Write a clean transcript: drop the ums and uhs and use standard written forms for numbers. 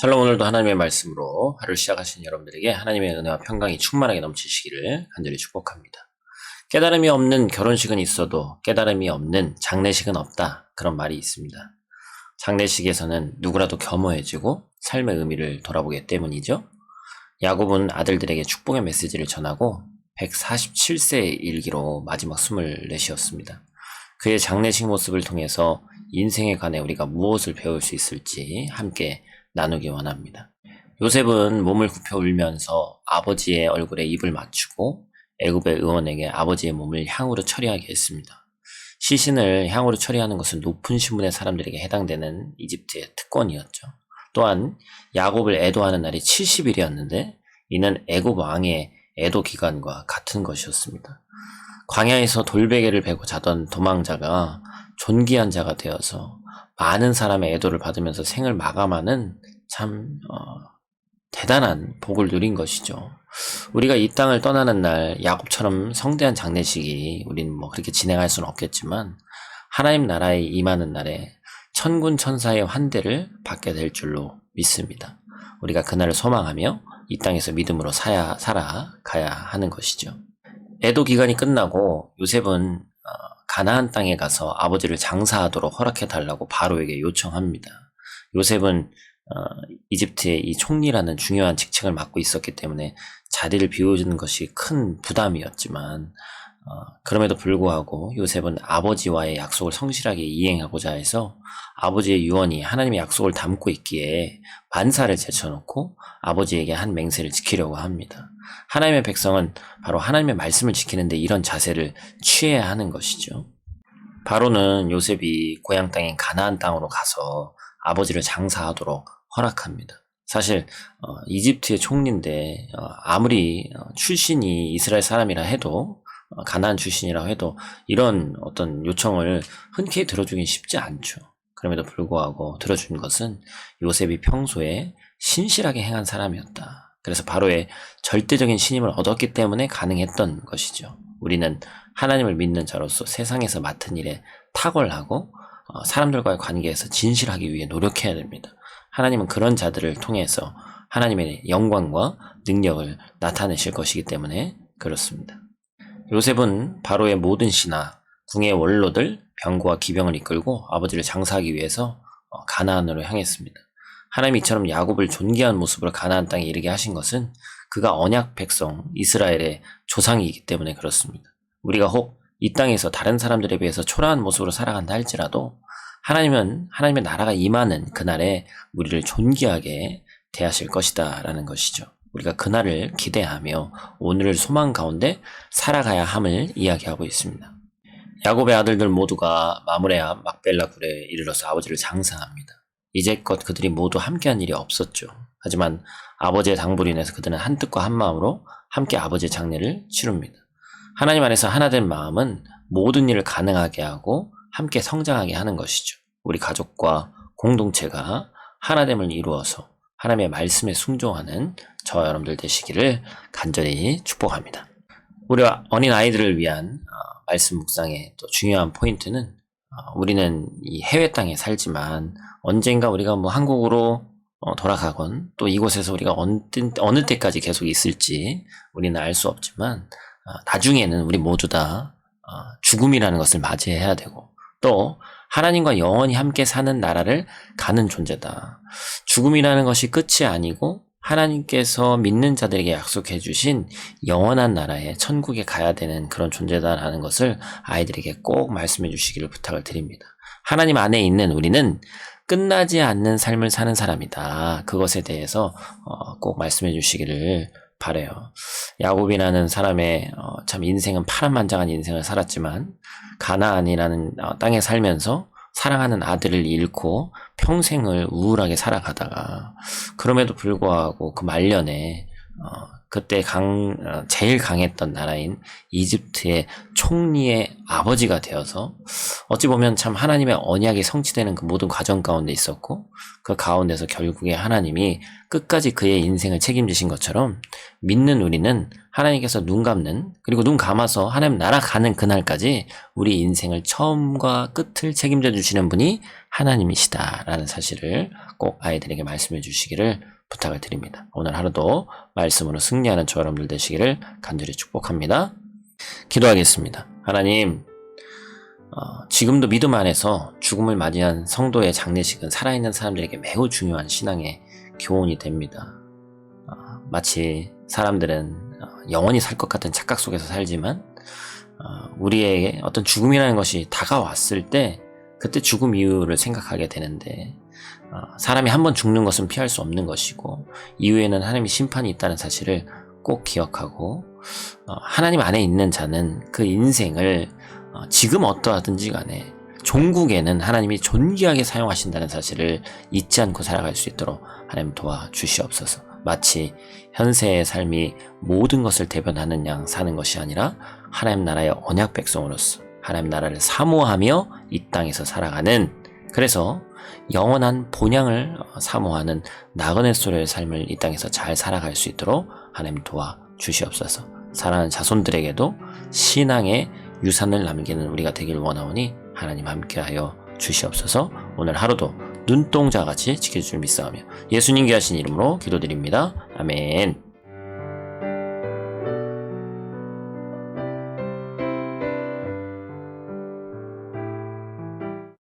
샬롬. 오늘도 하나님의 말씀으로 하루를 시작하신 여러분들에게 하나님의 은혜와 평강이 충만하게 넘치시기를 간절히 축복합니다. 깨달음이 없는 결혼식은 있어도 깨달음이 없는 장례식은 없다, 그런 말이 있습니다. 장례식에서는 누구라도 겸허해지고 삶의 의미를 돌아보기 때문이죠. 야곱은 아들들에게 축복의 메시지를 전하고 147세의 일기로 마지막 숨을 내쉬었습니다. 그의 장례식 모습을 통해서 인생에 관해 우리가 무엇을 배울 수 있을지 함께 나누기 원합니다. 요셉은 몸을 굽혀 울면서 아버지의 얼굴에 입을 맞추고 애굽의 의원에게 아버지의 몸을 향으로 처리하게 했습니다. 시신을 향으로 처리하는 것은 높은 신분의 사람들에게 해당되는 이집트의 특권이었죠. 또한 야곱을 애도하는 날이 70일이었는데 이는 애굽 왕의 애도 기간과 같은 것이었습니다. 광야에서 돌베개를 베고 자던 도망자가 존귀한 자가 되어서 많은 사람의 애도를 받으면서 생을 마감하는 참 대단한 복을 누린 것이죠. 우리가 이 땅을 떠나는 날 야곱처럼 성대한 장례식이 우리는 그렇게 진행할 수는 없겠지만 하나님 나라에 임하는 날에 천군 천사의 환대를 받게 될 줄로 믿습니다. 우리가 그날을 소망하며 이 땅에서 믿음으로 살아가야 하는 것이죠. 애도 기간이 끝나고 요셉은 가나안 땅에 가서 아버지를 장사하도록 허락해달라고 바로에게 요청합니다. 요셉은 이집트의 이 총리라는 중요한 직책을 맡고 있었기 때문에 자리를 비워주는 것이 큰 부담이었지만 그럼에도 불구하고 요셉은 아버지와의 약속을 성실하게 이행하고자 해서 아버지의 유언이 하나님의 약속을 담고 있기에 반사를 제쳐놓고 아버지에게 한 맹세를 지키려고 합니다. 하나님의 백성은 바로 하나님의 말씀을 지키는데 이런 자세를 취해야 하는 것이죠. 바로는 요셉이 고향 땅인 가나안 땅으로 가서 아버지를 장사하도록 허락합니다. 사실 이집트의 총리인데 아무리 출신이 이스라엘 사람이라 해도 가나안 출신이라 해도 이런 어떤 요청을 흔쾌히 들어주긴 쉽지 않죠. 그럼에도 불구하고 들어준 것은 요셉이 평소에 신실하게 행한 사람이었다. 그래서 바로의 절대적인 신임을 얻었기 때문에 가능했던 것이죠. 우리는 하나님을 믿는 자로서 세상에서 맡은 일에 탁월하고 사람들과의 관계에서 진실하기 위해 노력해야 됩니다. 하나님은 그런 자들을 통해서 하나님의 영광과 능력을 나타내실 것이기 때문에 그렇습니다. 요셉은 바로의 모든 신하, 궁의 원로들, 병거와 기병을 이끌고 아버지를 장사하기 위해서 가나안으로 향했습니다. 하나님이 이처럼 야곱을 존귀한 모습으로 가나안 땅에 이르게 하신 것은 그가 언약 백성 이스라엘의 조상이기 때문에 그렇습니다. 우리가 혹 이 땅에서 다른 사람들에 비해서 초라한 모습으로 살아간다 할지라도 하나님은 하나님의 나라가 임하는 그날에 우리를 존귀하게 대하실 것이다 라는 것이죠. 우리가 그날을 기대하며 오늘을 소망 가운데 살아가야 함을 이야기하고 있습니다. 야곱의 아들들 모두가 마므레와 막벨라 굴에 이르러서 아버지를 장사합니다. 이제껏 그들이 모두 함께한 일이 없었죠. 하지만 아버지의 당부로 인해서 그들은 한 뜻과 한 마음으로 함께 아버지의 장례를 치릅니다. 하나님 안에서 하나된 마음은 모든 일을 가능하게 하고 함께 성장하게 하는 것이죠. 우리 가족과 공동체가 하나됨을 이루어서 하나님의 말씀에 순종하는 저와 여러분들 되시기를 간절히 축복합니다. 우리 어린 아이들을 위한 말씀 묵상의 또 중요한 포인트는 우리는 이 해외 땅에 살지만 언젠가 우리가 한국으로 돌아가건 또 이곳에서 우리가 어느 때까지 계속 있을지 우리는 알 수 없지만 나중에는 우리 모두 다 죽음이라는 것을 맞이해야 되고 또 하나님과 영원히 함께 사는 나라를 가는 존재다. 죽음이라는 것이 끝이 아니고 하나님께서 믿는 자들에게 약속해 주신 영원한 나라에 천국에 가야 되는 그런 존재다라는 것을 아이들에게 꼭 말씀해 주시기를 부탁을 드립니다. 하나님 안에 있는 우리는 끝나지 않는 삶을 사는 사람이다. 그것에 대해서 꼭 말씀해 주시기를 바라요. 야곱이라는 사람의 참 인생은 파란만장한 인생을 살았지만 가나안이라는 땅에 살면서 사랑하는 아들을 잃고 평생을 우울하게 살아가다가 그럼에도 불구하고 그 말년에 그때 제일 강했던 나라인 이집트의 총리의 아버지가 되어서 어찌 보면 참 하나님의 언약이 성취되는 그 모든 과정 가운데 있었고 그 가운데서 결국에 하나님이 끝까지 그의 인생을 책임지신 것처럼 믿는 우리는 하나님께서 눈 감는 그리고 눈 감아서 하나님 나라 가는 그날까지 우리 인생을 처음과 끝을 책임져 주시는 분이 하나님이시다라는 사실을 꼭 꼭 아이들에게 말씀해 주시기를 부탁을 드립니다. 오늘 하루도 말씀으로 승리하는 저 여러분들 되시기를 간절히 축복합니다. 기도하겠습니다. 하나님, 지금도 믿음 안에서 죽음을 맞이한 성도의 장례식은 살아있는 사람들에게 매우 중요한 신앙의 교훈이 됩니다. 마치 사람들은 영원히 살 것 같은 착각 속에서 살지만 우리에게 어떤 죽음이라는 것이 다가왔을 때 그때 죽음 이유를 생각하게 되는데 사람이 한번 죽는 것은 피할 수 없는 것이고 이후에는 하나님의 심판이 있다는 사실을 꼭 기억하고 하나님 안에 있는 자는 그 인생을 지금 어떠하든지 간에 종국에는 하나님이 존귀하게 사용하신다는 사실을 잊지 않고 살아갈 수 있도록 하나님 도와주시옵소서. 마치 현세의 삶이 모든 것을 대변하는 양 사는 것이 아니라 하나님 나라의 언약 백성으로서 하나님 나라를 사모하며 이 땅에서 살아가는, 그래서 영원한 본향을 사모하는 나그네 소리의 삶을 이 땅에서 잘 살아갈 수 있도록 하나님 도와주시옵소서. 사랑하는 자손들에게도 신앙의 유산을 남기는 우리가 되길 원하오니 하나님 함께하여 주시옵소서. 오늘 하루도 눈동자같이 지켜줄 믿사오며 예수님 귀하신 이름으로 기도드립니다. 아멘.